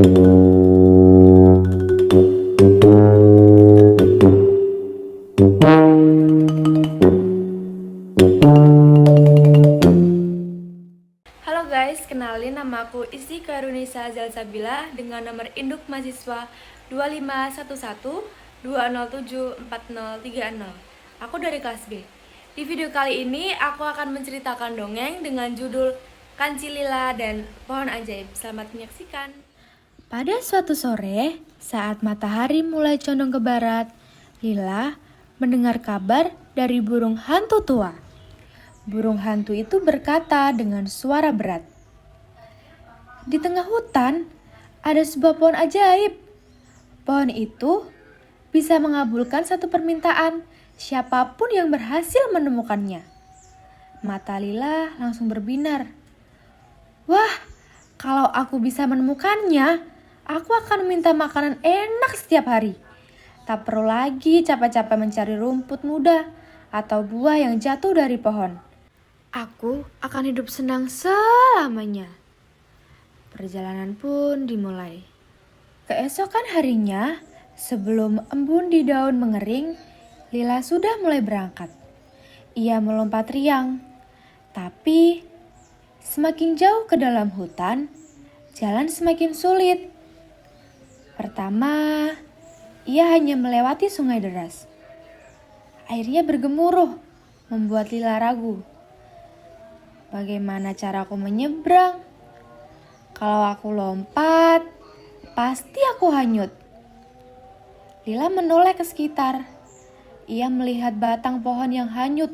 Halo guys, kenalin nama aku Isti Karunisa Zalsabila dengan nomor induk mahasiswa 251120074030. Aku dari kelas B. Di video kali ini aku akan menceritakan dongeng dengan judul Kancil Lila dan Pohon Ajaib. Selamat menyaksikan. Pada suatu sore, saat matahari mulai condong ke barat, Lila mendengar kabar dari burung hantu tua. Burung hantu itu berkata dengan suara berat, "Di tengah hutan ada sebuah pohon ajaib. Pohon itu bisa mengabulkan satu permintaan siapapun yang berhasil menemukannya." Mata Lila langsung berbinar. "Wah, kalau aku bisa menemukannya, aku akan minta makanan enak setiap hari. Tak perlu lagi capek-capek mencari rumput muda atau buah yang jatuh dari pohon. Aku akan hidup senang selamanya." Perjalanan pun dimulai. Keesokan harinya, sebelum embun di daun mengering, Lila sudah mulai berangkat. Ia melompat riang, tapi semakin jauh ke dalam hutan, jalan semakin sulit. Pertama, ia hanya melewati sungai deras. Airnya bergemuruh, membuat Lila ragu. Bagaimana caraku menyeberang? Kalau aku lompat, pasti aku hanyut. Lila menoleh ke sekitar. Ia melihat batang pohon yang hanyut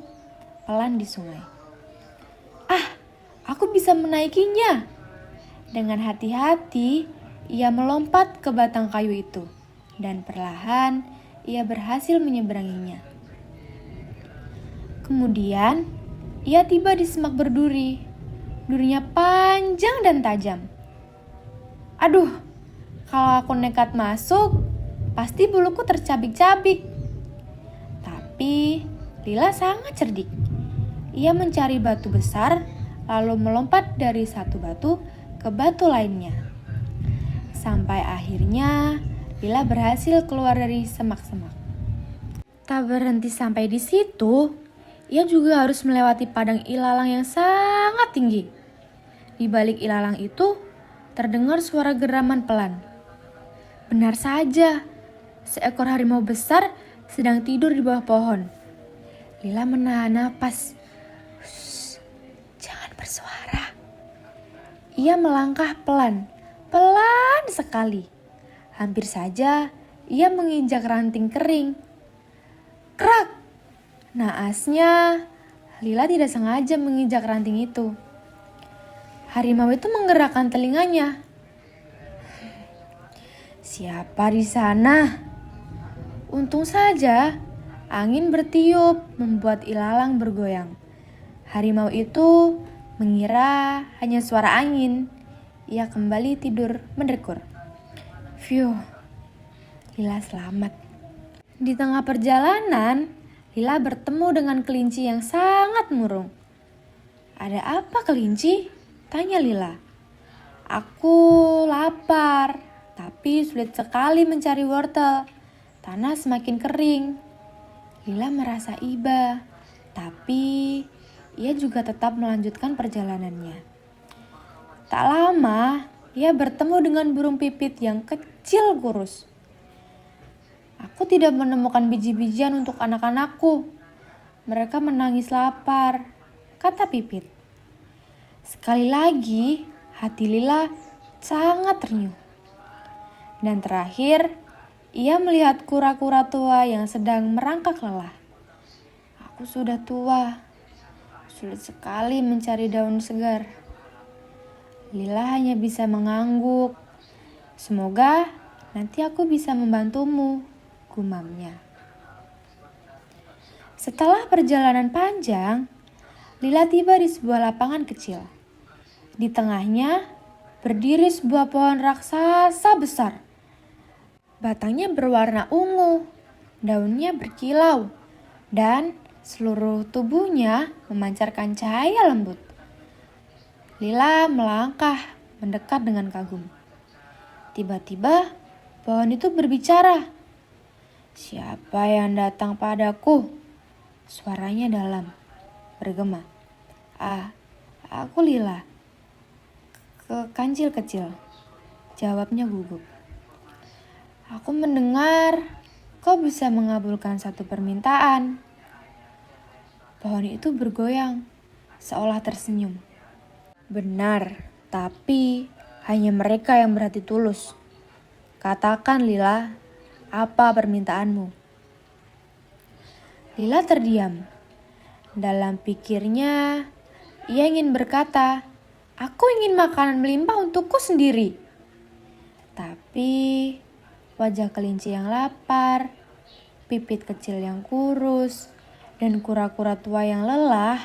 pelan di sungai. "Ah, aku bisa menaikinya." Dengan hati-hati, ia melompat ke batang kayu itu. Dan perlahan, ia berhasil menyeberanginya. Kemudian, ia tiba di semak berduri. Durinya panjang dan tajam. "Aduh, kalau aku nekat masuk, pasti buluku tercabik-cabik." Tapi Lila sangat cerdik. Ia mencari batu besar, lalu melompat dari satu batu ke batu lainnya. Sampai akhirnya Lila berhasil keluar dari semak-semak. Tak berhenti sampai di situ, ia juga harus melewati padang ilalang yang sangat tinggi. Di balik ilalang itu, terdengar suara geraman pelan. Benar saja, seekor harimau besar sedang tidur di bawah pohon. Lila menahan napas. "Shh, jangan bersuara." Ia melangkah pelan sekali. Hampir saja ia menginjak ranting kering. Krak! Naasnya, Lila tidak sengaja menginjak ranting itu. Harimau itu menggerakkan telinganya. Siapa di sana? Untung saja, angin bertiup membuat ilalang bergoyang. Harimau itu mengira hanya suara angin. Ia kembali tidur mendekur. Phew, Lila selamat. Di tengah perjalanan, Lila bertemu dengan kelinci yang sangat murung. "Ada apa, kelinci?" tanya Lila. "Aku lapar, tapi sulit sekali mencari wortel. Tanah semakin kering." Lila merasa iba, tapi ia juga tetap melanjutkan perjalanannya. Tak lama, ia bertemu dengan burung pipit yang kecil kurus. "Aku tidak menemukan biji-bijian untuk anak-anakku. Mereka menangis lapar," kata pipit. Sekali lagi, hati Lila sangat ternyuh. Dan terakhir, ia melihat kura-kura tua yang sedang merangkak lelah. "Aku sudah tua, sulit sekali mencari daun segar." Lila hanya bisa mengangguk. "Semoga nanti aku bisa membantumu," gumamnya. Setelah perjalanan panjang, Lila tiba di sebuah lapangan kecil. Di tengahnya berdiri sebuah pohon raksasa besar. Batangnya berwarna ungu, daunnya berkilau, dan seluruh tubuhnya memancarkan cahaya lembut. Lila melangkah mendekat dengan kagum. Tiba-tiba pohon itu berbicara. "Siapa yang datang padaku?" Suaranya dalam, bergema. Aku Lila. Kancil kecil," jawabnya gugup. "Aku mendengar kau bisa mengabulkan satu permintaan." Pohon itu bergoyang, seolah tersenyum. "Benar, tapi hanya mereka yang berhati tulus. Katakan Lila, apa permintaanmu?" Lila terdiam. Dalam pikirnya, ia ingin berkata, "Aku ingin makanan melimpah untukku sendiri." Tapi wajah kelinci yang lapar, pipit kecil yang kurus, dan kura-kura tua yang lelah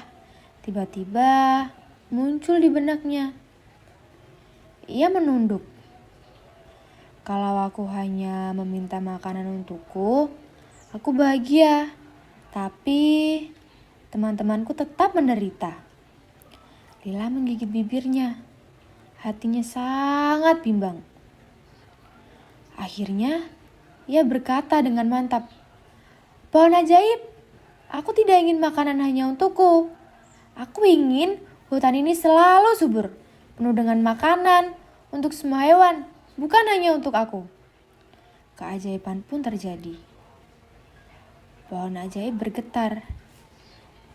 tiba-tiba muncul di benaknya. Ia menunduk. "Kalau aku hanya meminta makanan untukku, aku bahagia. Tapi teman-temanku tetap menderita." Lila menggigit bibirnya. Hatinya sangat bimbang. Akhirnya, ia berkata dengan mantap, "Pohon ajaib, aku tidak ingin makanan hanya untukku. Aku ingin hutan ini selalu subur, penuh dengan makanan untuk semua hewan, bukan hanya untuk aku." Keajaiban pun terjadi. Pohon ajaib bergetar.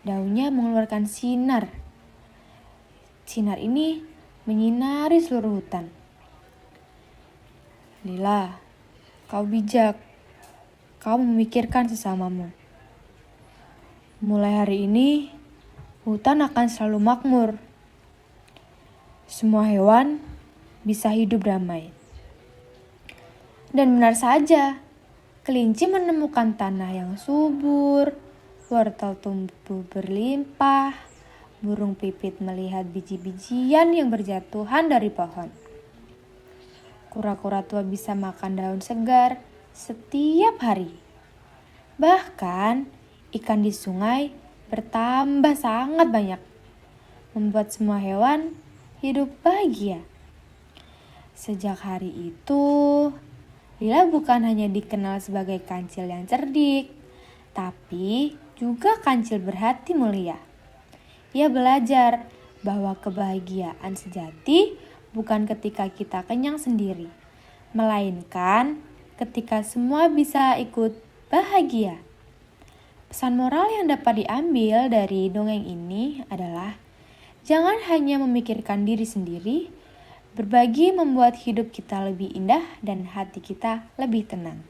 Daunnya mengeluarkan sinar. Sinar ini menyinari seluruh hutan. "Lila, kau bijak. Kau memikirkan sesamamu. Mulai hari ini, hutan akan selalu makmur. Semua hewan bisa hidup damai." Dan benar saja, kelinci menemukan tanah yang subur, wortel tumbuh berlimpah, burung pipit melihat biji-bijian yang berjatuhan dari pohon. Kura-kura tua bisa makan daun segar setiap hari. Bahkan, ikan di sungai bertambah sangat banyak, membuat semua hewan hidup bahagia. Sejak hari itu, Lila bukan hanya dikenal sebagai kancil yang cerdik, tapi juga kancil berhati mulia. Ia belajar bahwa kebahagiaan sejati bukan ketika kita kenyang sendiri, melainkan ketika semua bisa ikut bahagia. Pesan moral yang dapat diambil dari dongeng ini adalah jangan hanya memikirkan diri sendiri, berbagi membuat hidup kita lebih indah dan hati kita lebih tenang.